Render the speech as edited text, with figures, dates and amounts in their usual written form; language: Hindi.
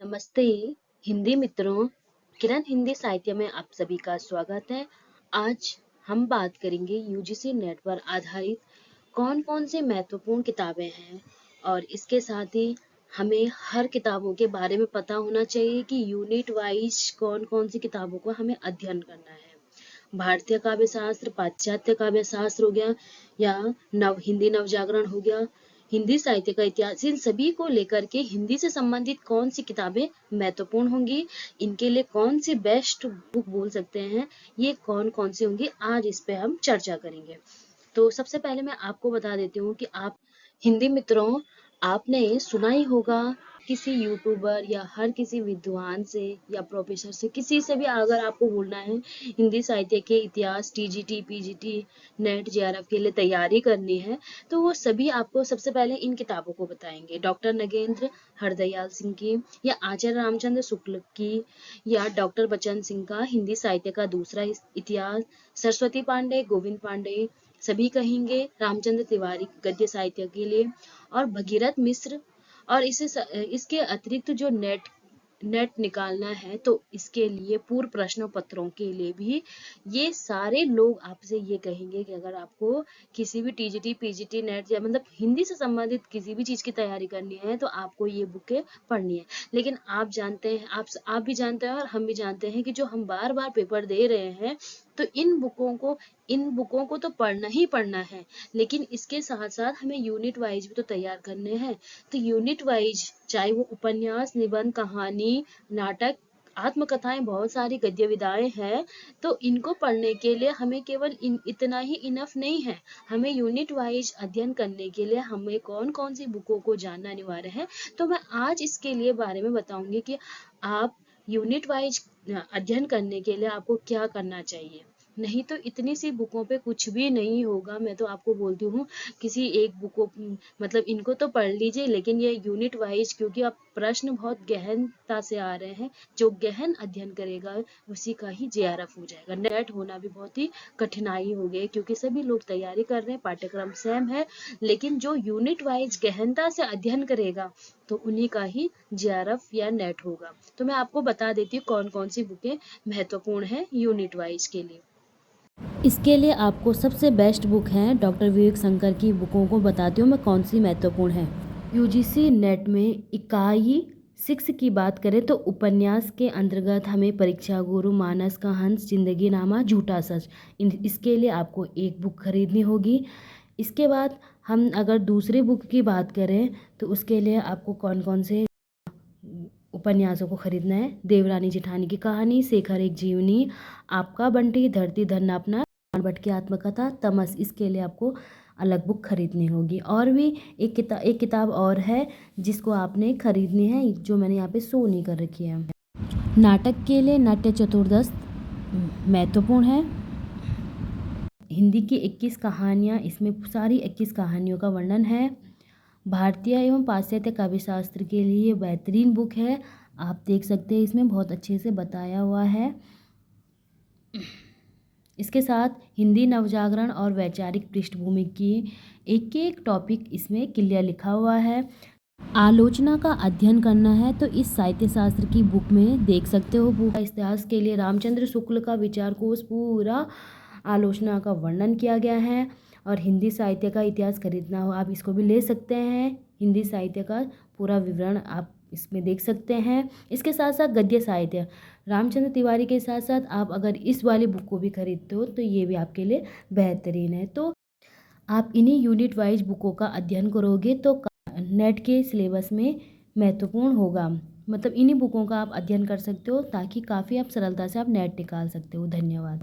नमस्ते हिंदी मित्रों, किरण हिंदी साहित्य में आप सभी का स्वागत है। आज हम बात करेंगे यूजीसी नेट पर आधारित कौन कौन सी महत्वपूर्ण किताबें हैं और इसके साथ ही हमें हर किताबों के बारे में पता होना चाहिए कि यूनिट वाइज कौन कौन सी किताबों को हमें अध्ययन करना है। भारतीय काव्य शास्त्र, पाश्चात्य काव्य शास्त्र हो गया या हिंदी नवजागरण हो गया, हिंदी साहित्य का इतिहास, इन सभी को लेकर के हिंदी से संबंधित कौन सी किताबें महत्वपूर्ण होंगी, इनके लिए कौन सी बेस्ट बुक बोल सकते हैं, ये कौन कौन सी होंगी, आज इस पे हम चर्चा करेंगे। तो सबसे पहले मैं आपको बता देती हूँ कि आप हिंदी मित्रों, आपने सुना ही होगा किसी यूट्यूबर या हर किसी विद्वान से या प्रोफेसर से, किसी से भी अगर आपको बोलना है हिंदी साहित्य के इतिहास, टीजीटी, पीजीटी, नेट, जेआरएफ के लिए तैयारी करनी है, तो वो सभी आपको सबसे पहले इन किताबों को बताएंगे। डॉक्टर नगेंद्र हरदयाल सिंह की या आचार्य रामचंद्र शुक्ल की या डॉक्टर बचन सिंह का हिंदी साहित्य का दूसरा इतिहास, सरस्वती पांडे, गोविंद पांडे सभी कहेंगे, रामचंद्र तिवारी गद्य साहित्य के लिए, और भगीरथ मिश्र। और इसके अतिरिक्त जो नेट निकालना है तो इसके लिए पूर्व प्रश्न पत्रों के लिए भी ये सारे लोग आपसे ये कहेंगे कि अगर आपको किसी भी टीजीटी, पीजीटी, नेट या मतलब हिंदी से संबंधित किसी भी चीज की तैयारी करनी है तो आपको ये बुकें पढ़नी है। लेकिन आप जानते हैं, आप भी जानते हैं और हम भी जानते हैं कि जो हम बार बार पेपर दे रहे हैं तो इन बुकों को तो पढ़ना ही पढ़ना है, लेकिन इसके साथ साथ हमें यूनिट वाइज भी तो तैयार करने हैं। तो यूनिट वाइज चाहे वो उपन्यास, निबंध, कहानी, नाटक, आत्मकथाएं, बहुत सारी गद्य विधाएं हैं, तो इनको पढ़ने के लिए हमें केवल इतना ही इनफ नहीं है। हमें यूनिट वाइज अध्ययन करने के लिए हमें कौन कौन सी बुकों को जानना अनिवार्य है। तो मैं आज इसके लिए बारे में बताऊंगी कि आप यूनिट वाइज अध्ययन करने के लिए आपको क्या करना चाहिए। नहीं तो इतनी सी बुकों पे कुछ भी नहीं होगा। मैं तो आपको बोलती हूँ किसी एक बुक को मतलब इनको तो पढ़ लीजिए, लेकिन ये यूनिट वाइज, क्योंकि अब प्रश्न बहुत गहनता से आ रहे हैं, जो गहन अध्ययन करेगा उसी का ही जेआरएफ हो जाएगा। नेट होना भी बहुत ही कठिनाई हो गई क्योंकि सभी लोग तैयारी कर रहे हैं, पाठ्यक्रम सेम है, लेकिन जो यूनिट वाइज गहनता से अध्ययन करेगा तो उन्हीं का ही जेआरएफ या नेट होगा। तो मैं आपको बता देती हूँ कौन कौन सी बुकें महत्वपूर्ण है यूनिट वाइज के लिए। इसके लिए आपको सबसे बेस्ट बुक है डॉक्टर विवेक शंकर की बुकों को बताती हूँ मैं कौन सी महत्वपूर्ण है। यूजीसी नेट में इकाई 6 की बात करें तो उपन्यास के अंतर्गत हमें परीक्षा गुरु, मानस का हंस, जिंदगी नामा, झूठा सच, इसके लिए आपको एक बुक खरीदनी होगी। इसके बाद हम अगर दूसरी बुक की बात करें तो उसके लिए आपको कौन कौन से उपन्यासों को खरीदना है। देवरानी जेठानी की कहानी, शेखर एक जीवनी, आपका बंटी, धरती धरना अपना, भट्ट की आत्मकथा, तमस, इसके लिए आपको अलग बुक खरीदनी होगी। और भी एक किताब और है जिसको आपने खरीदनी है, जो मैंने यहाँ पे शो नहीं कर रखी है। नाटक के लिए नाट्य चतुर्दश महत्वपूर्ण है। हिंदी की 21 कहानियाँ, इसमें सारी 21 कहानियों का वर्णन है। भारतीय एवं पाश्चात्य काव्य शास्त्र के लिए बेहतरीन बुक है, आप देख सकते हैं इसमें बहुत अच्छे से बताया हुआ है। इसके साथ हिंदी नवजागरण और वैचारिक पृष्ठभूमि की एक टॉपिक इसमें क्लियर लिखा हुआ है। आलोचना का अध्ययन करना है तो इस साहित्य शास्त्र की बुक में देख सकते हो। बुक इतिहास के लिए रामचंद्र शुक्ल का विचार कोश, पूरा आलोचना का वर्णन किया गया है। और हिंदी साहित्य का इतिहास खरीदना हो आप इसको भी ले सकते हैं, हिंदी साहित्य का पूरा विवरण आप इसमें देख सकते हैं। इसके साथ साथ गद्य साहित्य रामचंद्र तिवारी के साथ साथ आप अगर इस वाली बुक को भी खरीदते हो तो ये भी आपके लिए बेहतरीन है। तो आप इन्हीं यूनिट वाइज बुकों का अध्ययन करोगे तो नेट के सिलेबस में महत्वपूर्ण होगा। मतलब इन्हीं बुकों का आप अध्ययन कर सकते हो ताकि काफ़ी आप सरलता से आप नेट निकाल सकते हो। धन्यवाद।